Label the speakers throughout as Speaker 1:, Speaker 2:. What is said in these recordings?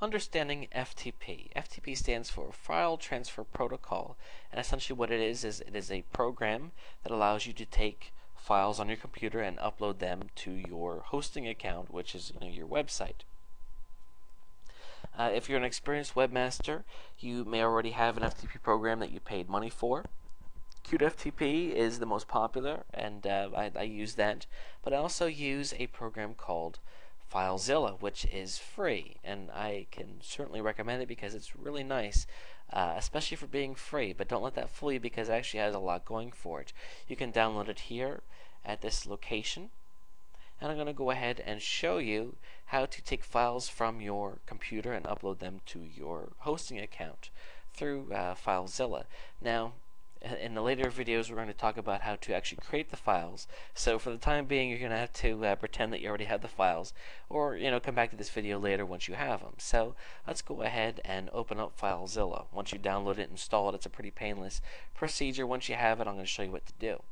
Speaker 1: understanding FTP. FTP stands for File Transfer Protocol, and essentially what it is it is a program that allows you to take files on your computer and upload them to your hosting account, which is your website. If you're an experienced webmaster, you may already have an FTP program that you paid money for. QFTP is the most popular, and I use that, but I also use a program called FileZilla, which is free, and I can certainly recommend it because it's really nice, especially for being free. But don't let that fool you, because it actually has a lot going for it. You can download it here at this location, and I'm going to go ahead and show you how to take files from your computer and upload them to your hosting account through FileZilla. Now, in the later videos, we're going to talk about how to actually create the files. So for the time being, you're going to have to pretend that you already have the files, or come back to this video later once you have them. So let's go ahead and open up FileZilla. Once you download it and install it, it's a pretty painless procedure. Once you have it, I'm going to show you what to do.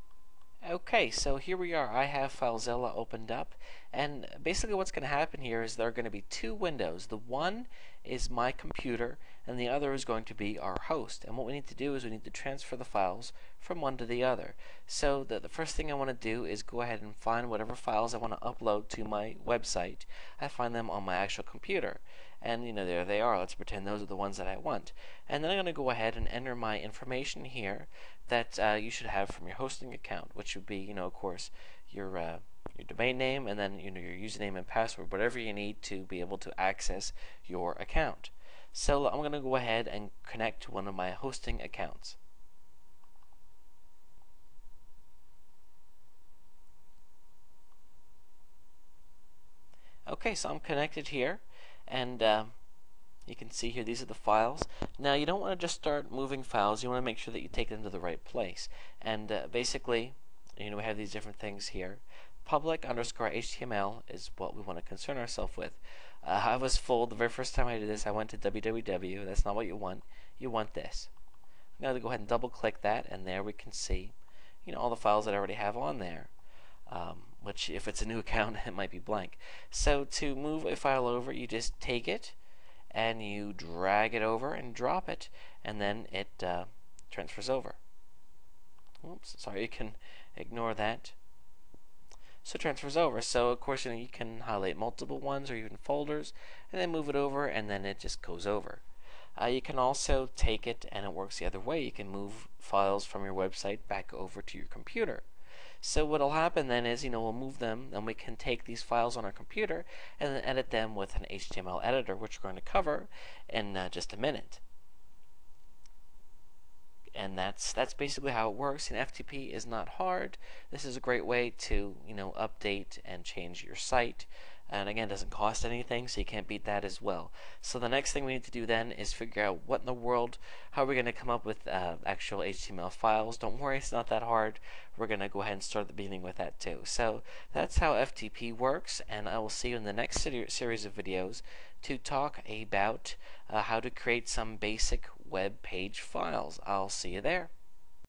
Speaker 1: Okay, so here we are. I have FileZilla opened up, and basically what's going to happen here is there are going to be two windows. The one is my computer, and the other is going to be our host. And what we need to do is we need to transfer the files from one to the other. So the first thing I want to do is go ahead and find whatever files I want to upload to my website. I find them on my actual computer. And there they are. Let's pretend those are the ones that I want. And then I'm going to go ahead and enter my information here that you should have from your hosting account, which would be, of course, your domain name, and then your username and password, whatever you need to be able to access your account. So I'm going to go ahead and connect to one of my hosting accounts. Okay, so I'm connected here, and you can see here these are the files. Now you don't want to just start moving files. You want to make sure that you take them to the right place. And basically, we have these different things here. Public_HTML is what we want to concern ourselves with. I was fooled the very first time I did this. I went to www. That's not what you want. You want this. I'm going to go ahead and double click that, and there we can see all the files that I already have on there. Which, if it's a new account, it might be blank. So to move a file over, you just take it and you drag it over and drop it, and then it transfers over. Oops, sorry, you can ignore that. So it transfers over. So of course you can highlight multiple ones or even folders, and then move it over, and then it just goes over. You can also take it, and it works the other way. You can move files from your website back over to your computer. So what will happen then is, we'll move them, and we can take these files on our computer and then edit them with an HTML editor, which we're going to cover in just a minute. And that's basically how it works. And FTP is not hard. This is a great way to update and change your site. And again, it doesn't cost anything, so you can't beat that as well. So the next thing we need to do then is figure out what in the world, how are we going to come up with actual HTML files. Don't worry, it's not that hard. We're going to go ahead and start at the beginning with that too. So that's how FTP works, and I will see you in the next series of videos to talk about how to create some basic web page files. I'll see you there.